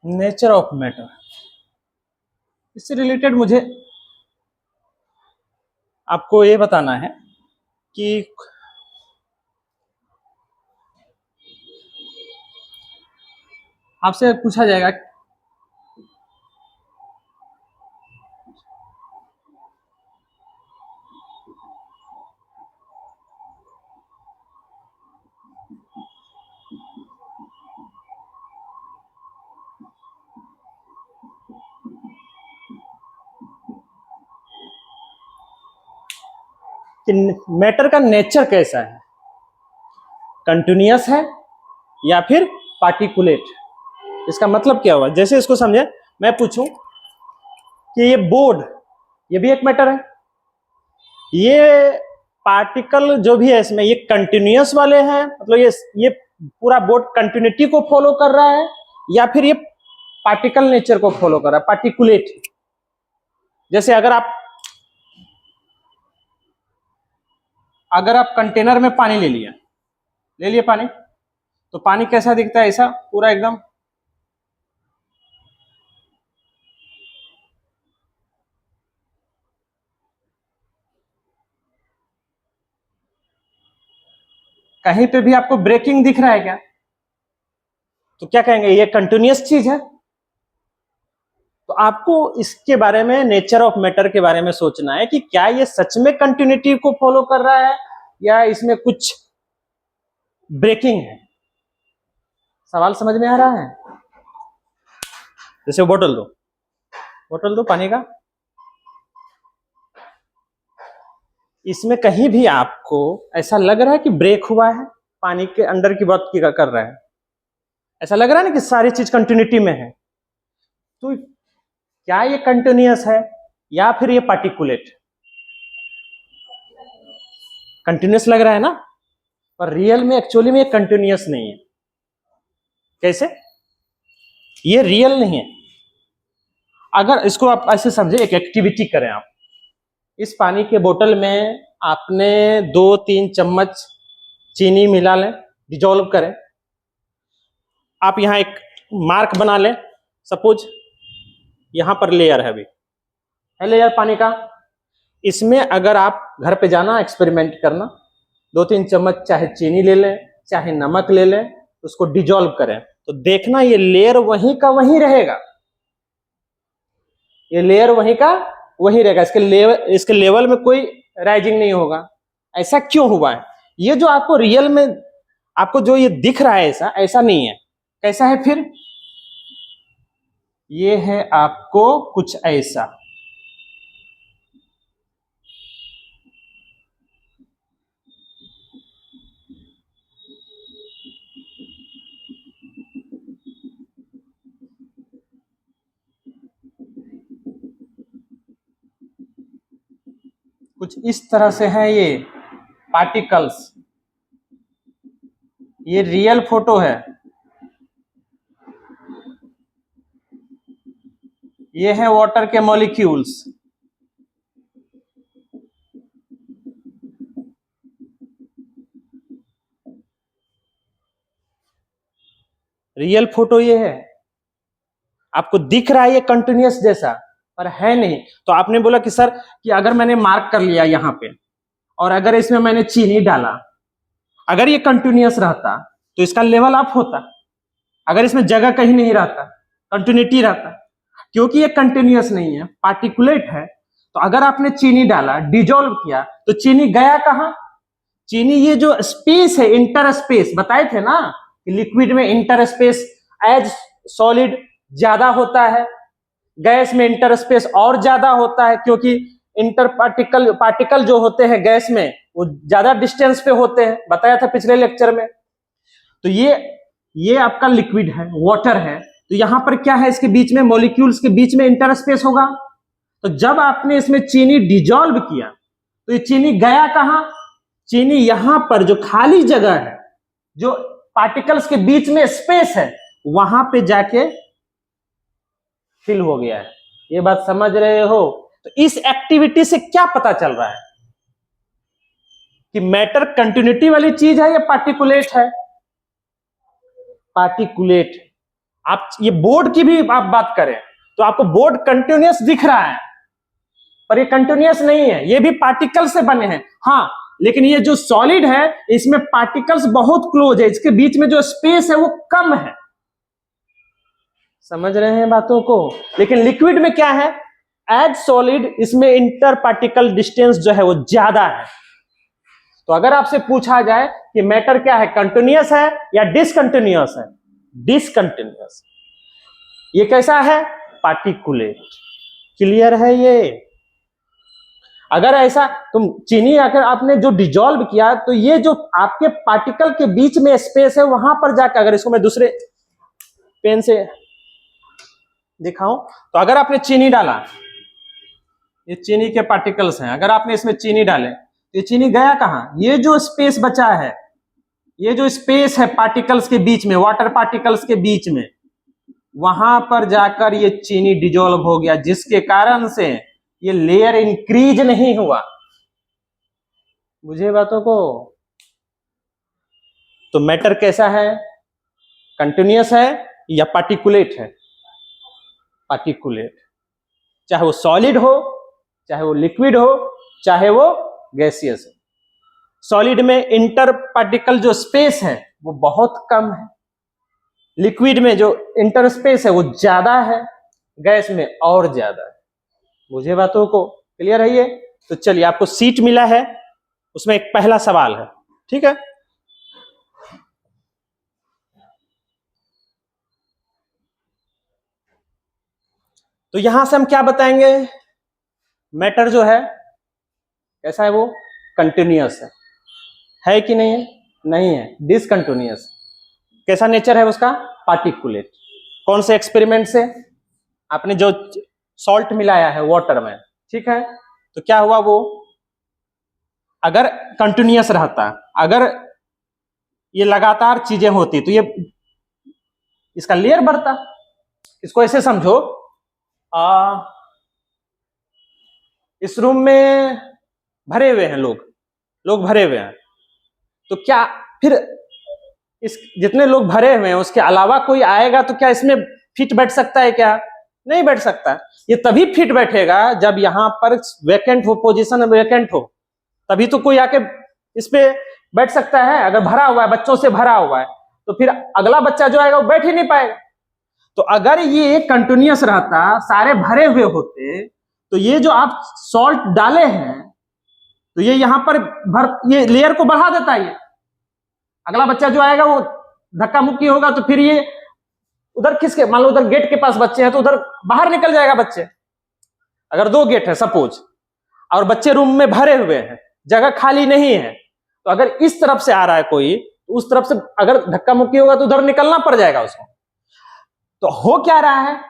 Nature of matter, इससे related मुझे आपको ये बताना है कि आपसे पूछा जाएगा कि मैटर का नेचर कैसा है, कंटिन्यूअस है या फिर पार्टिकुलेट। इसका मतलब क्या हुआ, जैसे इसको समझे, मैं पूछूं कि ये बोर्ड, ये भी एक मैटर है, ये पार्टिकल जो भी है इसमें ये कंटिन्यूअस वाले हैं, मतलब ये पूरा बोर्ड कंटिन्यूटी को फॉलो कर रहा है या फिर ये पार्टिकल नेचर को फॉलो कर रहा है, पार्टिकुलेट। जैसे अगर आप कंटेनर में पानी ले लिए पानी, तो पानी कैसा दिखता है, ऐसा पूरा एकदम कहीं पे भी आपको ब्रेकिंग दिख रहा है क्या, तो क्या कहेंगे, ये कंटिन्यूअस चीज है। तो आपको इसके बारे में, नेचर ऑफ मैटर के बारे में सोचना है कि क्या ये सच में कंटिन्यूटी को फॉलो कर रहा है या इसमें कुछ ब्रेकिंग है। सवाल समझ में आ रहा है। जैसे बोतल दो पानी का, इसमें कहीं भी आपको ऐसा लग रहा है कि ब्रेक हुआ है, पानी के अंदर की बात कर रहा है, ऐसा लग रहा है ना कि सारी चीज कंटिन्यूटी में है। तो क्या ये कंटिन्यूअस है या फिर ये पार्टिकुलेट। कंटिन्यूअस लग रहा है ना, पर रियल में एक्चुअली में ये कंटिन्यूअस नहीं है। कैसे, ये रियल नहीं है। अगर इसको आप ऐसे समझे, एक एक्टिविटी करें आप, इस पानी के बोतल में आपने 2-3 चम्मच चीनी मिला लें, डिजोल्व करें। आप यहां एक मार्क बना लें, सपोज यहां पर लेयर है, अभी है लेयर पानी का। इसमें अगर आप घर पे जाना, एक्सपेरिमेंट करना, 2-3 चम्मच चाहे चीनी ले लें चाहे नमक ले लें, उसको डिजोल्व करें, तो देखना ये लेयर वहीं का वहीं रहेगा, ये लेयर वहीं का वहीं रहेगा, इसके लेवल में कोई राइजिंग नहीं होगा। ऐसा क्यों हुआ है, ये जो आपको रियल में आपको जो ये दिख रहा है ऐसा नहीं है। कैसा है फिर, ये है आपको कुछ ऐसा। कुछ इस तरह से है ये पार्टिकल्स, ये रियल फोटो है, ये है वाटर के मॉलिक्यूल्स। रियल फोटो ये है, आपको दिख रहा है ये कंटिन्यूअस जैसा, पर है नहीं। तो आपने बोला कि सर कि अगर मैंने मार्क कर लिया यहां पे और अगर इसमें मैंने चीनी डाला, अगर ये कंटिन्यूअस रहता तो इसका लेवल अप होता, अगर इसमें जगह कहीं नहीं रहता, कंटिन्यूटी रहता। क्योंकि ये कंटिन्यूअस नहीं है, पार्टिकुलेट है, तो अगर आपने चीनी डाला, डिजोल्व किया, तो चीनी गया कहां, चीनी ये जो स्पेस है, इंटर स्पेस बताए थे ना कि लिक्विड में इंटर स्पेस एज सॉलिड ज्यादा होता है, गैस में इंटर स्पेस और ज्यादा होता है, क्योंकि इंटर पार्टिकल जो होते हैं गैस में वो ज्यादा डिस्टेंस पे होते हैं, बताया था पिछले लेक्चर में। तो ये आपका लिक्विड है, वाटर है, तो यहां पर क्या है, इसके बीच में मॉलिक्यूल्स के बीच में इंटर स्पेस होगा। तो जब आपने इसमें चीनी डिजोल्व किया तो ये चीनी गया कहां, चीनी यहां पर जो खाली जगह है, जो पार्टिकल्स के बीच में स्पेस है, वहां पे जाके फिल हो गया है। ये बात समझ रहे हो। तो इस एक्टिविटी से क्या पता चल रहा है कि मैटर कंटिन्यूटी वाली चीज है या पार्टिकुलेट है, पार्टिकुलेट। आप ये बोर्ड की भी आप बात करें तो आपको बोर्ड कंटिन्यूअस दिख रहा है, पर ये कंटिन्यूअस नहीं है, ये भी पार्टिकल से बने हैं। हाँ, लेकिन ये जो सॉलिड है इसमें पार्टिकल्स बहुत क्लोज है, इसके बीच में जो स्पेस है वो कम है। समझ रहे हैं बातों को? लेकिन लिक्विड में क्या है, एज सॉलिड इसमें इंटर पार्टिकल डिस्टेंस जो है वो ज्यादा है। तो अगर आपसे पूछा जाए कि मैटर क्या है, कंटिन्यूअस है या डिसकंटिन्यूअस है, डिसकंटिन्यूअस। ये कैसा है, पार्टिकुलेट। क्लियर है ये? अगर ऐसा तुम चीनी अगर आपने जो डिजोल्व किया तो ये जो आपके पार्टिकल के बीच में स्पेस है वहां पर जाकर, अगर इसको मैं दूसरे पेन से दिखाऊं तो अगर आपने चीनी डाला, ये चीनी के पार्टिकल्स हैं, अगर आपने इसमें चीनी डाले तो ये चीनी गया कहां, ये जो स्पेस बचा है, ये जो स्पेस है पार्टिकल्स के बीच में, वाटर पार्टिकल्स के बीच में, वहां पर जाकर ये चीनी डिजोल्व हो गया, जिसके कारण से ये लेयर इंक्रीज नहीं हुआ। मुझे बातों को? तो मैटर कैसा है, कंटिन्यूअस है या पार्टिकुलेट है? पार्टिकुलेट। चाहे वो सॉलिड हो, चाहे वो लिक्विड हो, चाहे वो गैसियस हो। सॉलिड में इंटर पार्टिकल जो स्पेस है वो बहुत कम है, लिक्विड में जो इंटर स्पेस है वो ज्यादा है, गैस में और ज्यादा है। मुझे बातों को क्लियर है ये? तो चलिए, आपको सीट मिला है, उसमें एक पहला सवाल है, ठीक है? तो यहां से हम क्या बताएंगे, मैटर जो है कैसा है, वो कंटिन्यूअस है कि नहीं है? नहीं है, डिसकंटिन्यूअस। कैसा नेचर है उसका, पार्टिकुलेट। कौन से एक्सपेरिमेंट से? आपने जो सॉल्ट मिलाया है वाटर में, ठीक है, तो क्या हुआ, वो अगर कंटिन्यूअस रहता, अगर ये लगातार चीजें होती तो ये इसका लेयर बढ़ता। इसको ऐसे समझो, इस रूम में भरे हुए हैं लोग भरे हुए हैं, तो क्या फिर इस जितने लोग भरे हुए हैं उसके अलावा कोई आएगा तो क्या इसमें फिट बैठ सकता है क्या? नहीं बैठ सकता। ये तभी फिट बैठेगा जब यहां पर वैकेंट हो, पोजीशन वैकेंट हो, तभी तो कोई आके इस पे बैठ सकता है। अगर भरा हुआ है, बच्चों से भरा हुआ है, तो फिर अगला बच्चा जो आएगा वो बैठ ही नहीं पाएगा। तो अगर ये कंटिन्यूअस रहता, सारे भरे हुए होते, तो ये जो आप सॉल्ट डाले हैं तो ये यहां पर ये लेयर को बढ़ा देता है। ये अगला बच्चा जो आएगा वो धक्का मुक्की होगा तो फिर ये उधर खिसके, मान लो उधर गेट के पास बच्चे हैं तो उधर बाहर निकल जाएगा बच्चे। अगर 2 गेट है सपोज और बच्चे रूम में भरे हुए हैं, जगह खाली नहीं है, तो अगर इस तरफ से आ रहा है कोई तो उस तरफ से अगर धक्का मुक्की होगा तो उधर निकलना पड़ जाएगा उसको। तो हो क्या रहा है,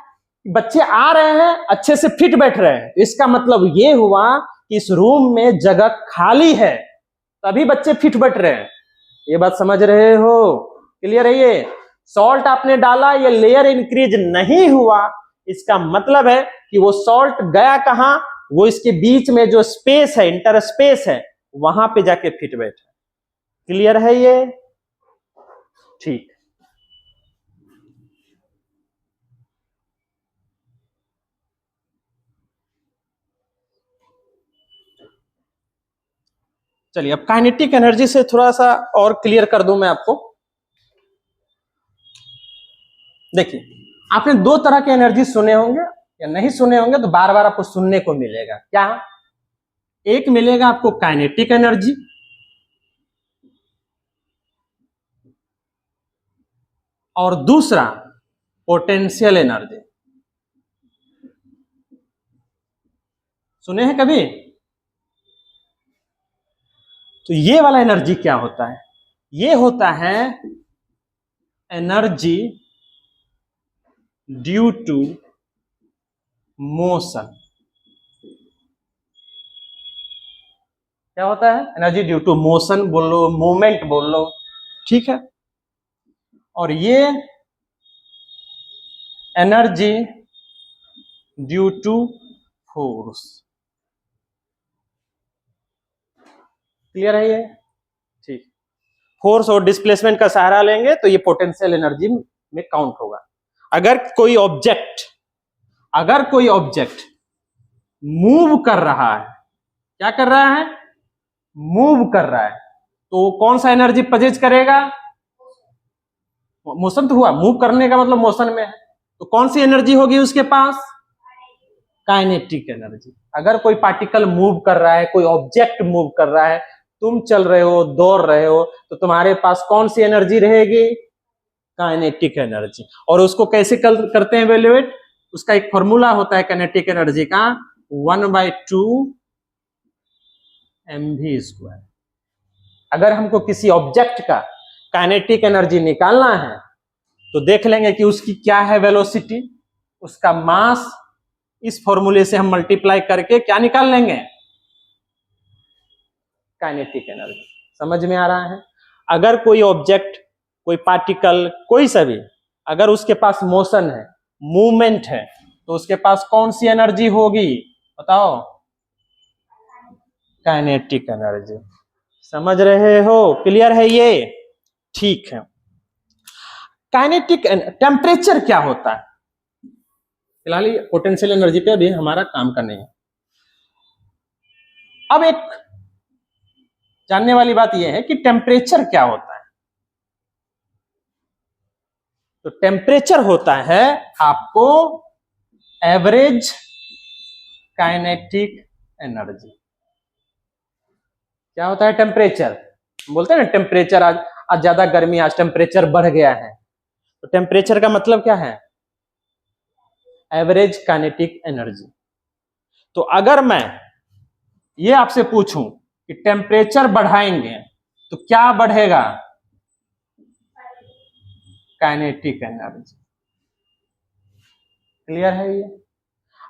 बच्चे आ रहे हैं, अच्छे से फिट बैठ रहे हैं, तो इसका मतलब ये हुआ कि इस रूम में जगह खाली है, तभी बच्चे फिट बैठ रहे हैं। ये बात समझ रहे हो? क्लियर है ये? सॉल्ट आपने डाला, ये लेयर इंक्रीज नहीं हुआ, इसका मतलब है कि वो सॉल्ट गया कहां, वो इसके बीच में जो स्पेस है, इंटर स्पेस है, वहां पे जाके फिट बैठा। क्लियर है ये? ठीक। चलिए, अब काइनेटिक एनर्जी से थोड़ा सा और क्लियर कर दूं मैं आपको। देखिए, आपने 2 तरह के एनर्जी सुने होंगे या नहीं सुने होंगे, तो बार बार आपको सुनने को मिलेगा। क्या? एक मिलेगा आपको काइनेटिक एनर्जी, और दूसरा पोटेंशियल एनर्जी। सुने हैं कभी? तो ये वाला एनर्जी क्या होता है? ये होता है एनर्जी ड्यू टू मोशन। क्या होता है? एनर्जी ड्यू टू मोशन बोल लो, मूवमेंट बोल लो, ठीक है। और ये energy due to force. Clear है ये? ठीक। फोर्स और डिस्प्लेसमेंट का सहारा लेंगे तो ये पोटेंशियल एनर्जी में काउंट होगा। अगर कोई ऑब्जेक्ट मूव कर रहा है, क्या कर रहा है? मूव कर रहा है, तो कौन सा एनर्जी पजेज करेगा? मोशन तो हुआ, मूव करने का मतलब मोशन में है, तो कौन सी एनर्जी होगी उसके पास? Kinetic energy. अगर कोई पार्टिकल मूव कर रहा है, कोई ऑब्जेक्ट मूव कर रहा है, तुम चल रहे हो, दौड़ रहे हो, तो तुम्हारे पास कौन सी एनर्जी रहेगी? Kinetic energy. और उसको कैसे करते हैं इवेल्युएट? उसका एक फॉर्मूला होता है काइनेटिक एनर्जी का, 1/2 mv²। अगर हमको किसी ऑब्जेक्ट का काइनेटिक एनर्जी निकालना है तो देख लेंगे कि उसकी क्या है वेलोसिटी, उसका मास, इस फॉर्मूले से हम मल्टीप्लाई करके क्या निकाल लेंगे? Kinetic energy. समझ में आ रहा है? अगर कोई ऑब्जेक्ट, कोई पार्टिकल, कोई सा भी, अगर उसके पास मोशन है, मूवमेंट है, तो उसके पास कौन सी एनर्जी होगी? बताओ। Kinetic energy. समझ रहे हो? क्लियर है ये? ठीक है। काइनेटिक टेम्परेचर क्या होता है? फिलहाल पोटेंशियल एनर्जी पे अभी हमारा काम करने है। अब एक जानने वाली बात यह है कि टेम्परेचर क्या होता है। तो टेम्परेचर होता है आपको एवरेज काइनेटिक एनर्जी। क्या होता है टेम्परेचर? बोलते हैं ना टेम्परेचर आज ज्यादा गर्मी, आज टेम्परेचर बढ़ गया है, तो टेम्परेचर का मतलब क्या है? Average kinetic energy. तो अगर मैं ये आपसे पूछूं कि टेम्परेचर बढ़ाएंगे तो क्या बढ़ेगा? Kinetic energy. क्लियर है ये?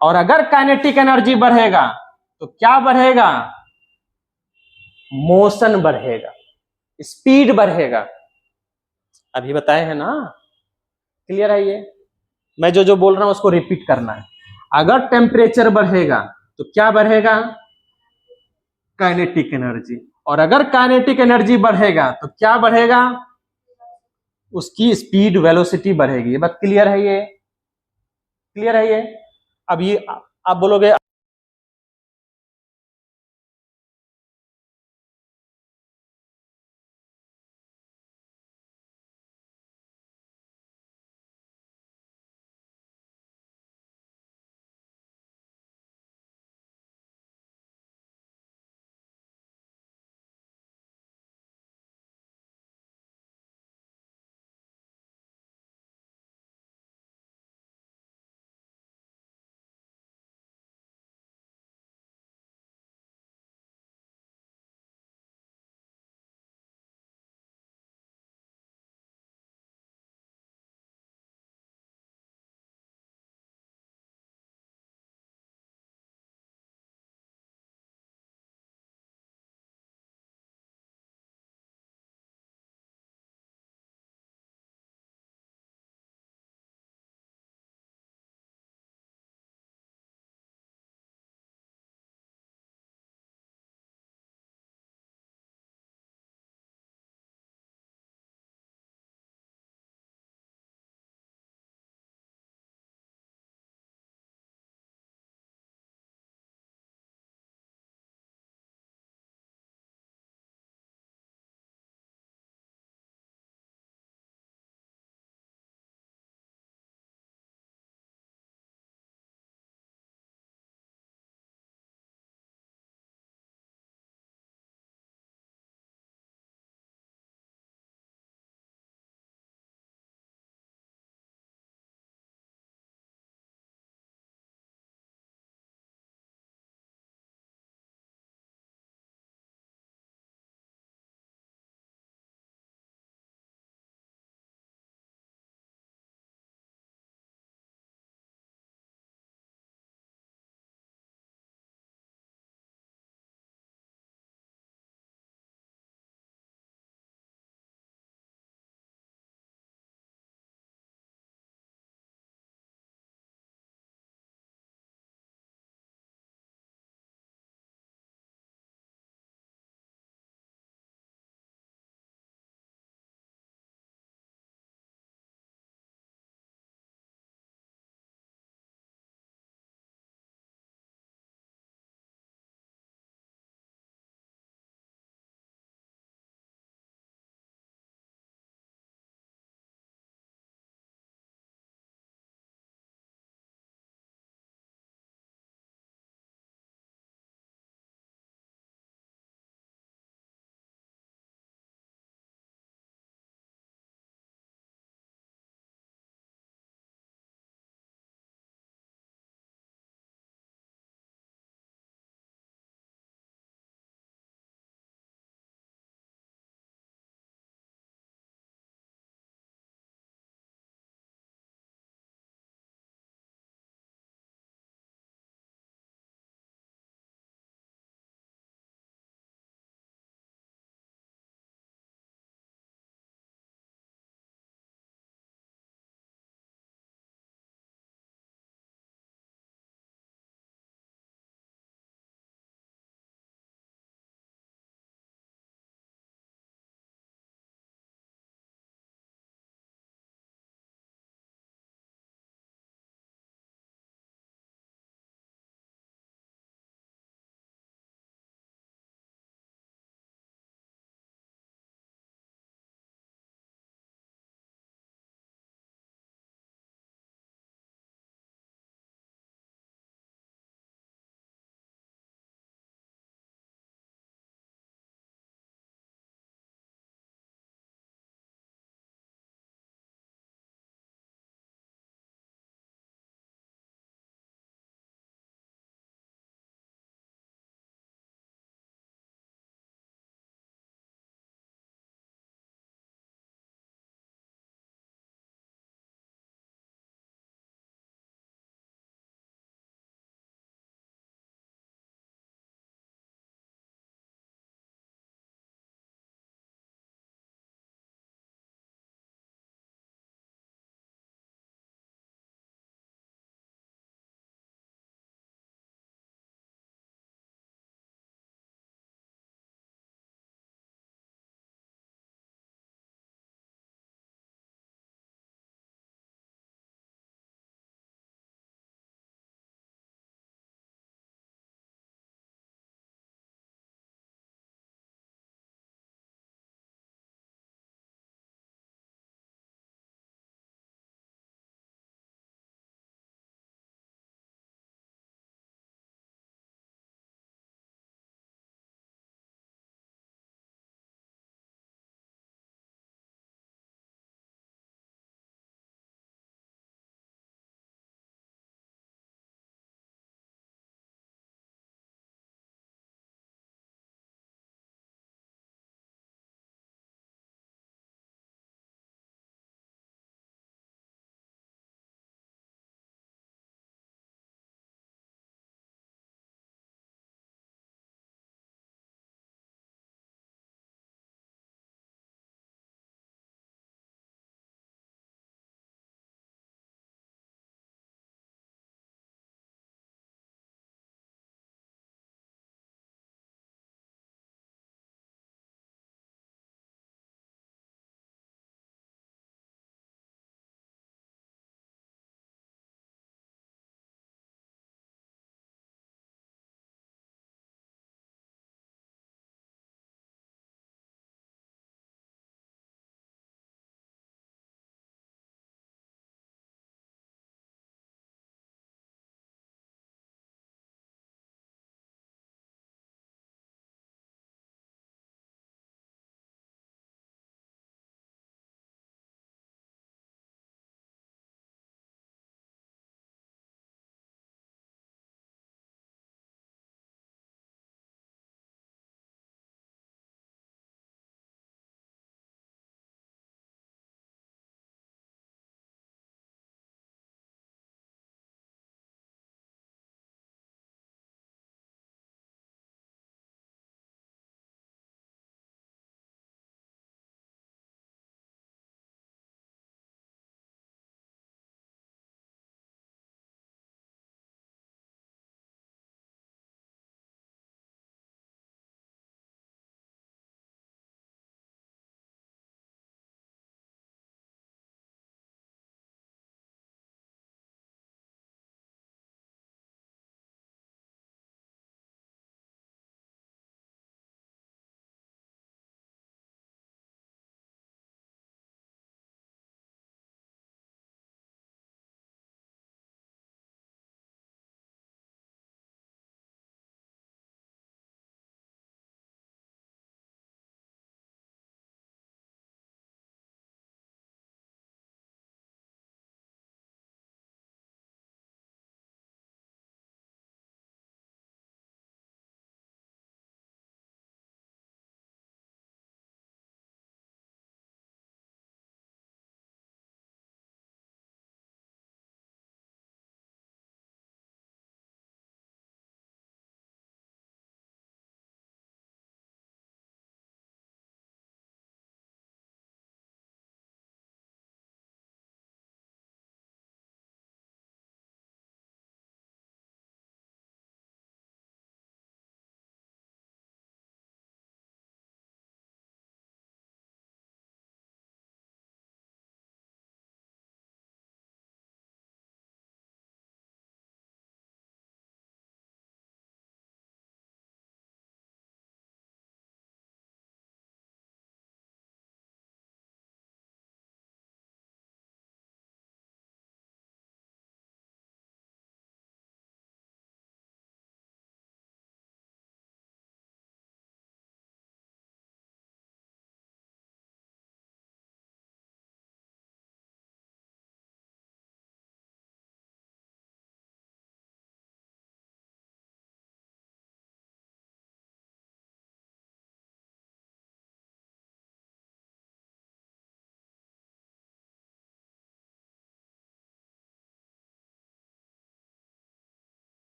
और अगर काइनेटिक एनर्जी बढ़ेगा तो क्या बढ़ेगा? मोशन बढ़ेगा, स्पीड बढ़ेगा। अभी बताए हैं ना? क्लियर है ये? मैं जो बोल रहा हूं उसको रिपीट करना है। अगर टेम्परेचर बढ़ेगा तो क्या बढ़ेगा? Kinetic energy. और अगर काइनेटिक एनर्जी बढ़ेगा तो क्या बढ़ेगा? उसकी स्पीड, वेलोसिटी बढ़ेगी। ये बात क्लियर है ये? क्लियर है ये? अब ये आप बोलोगे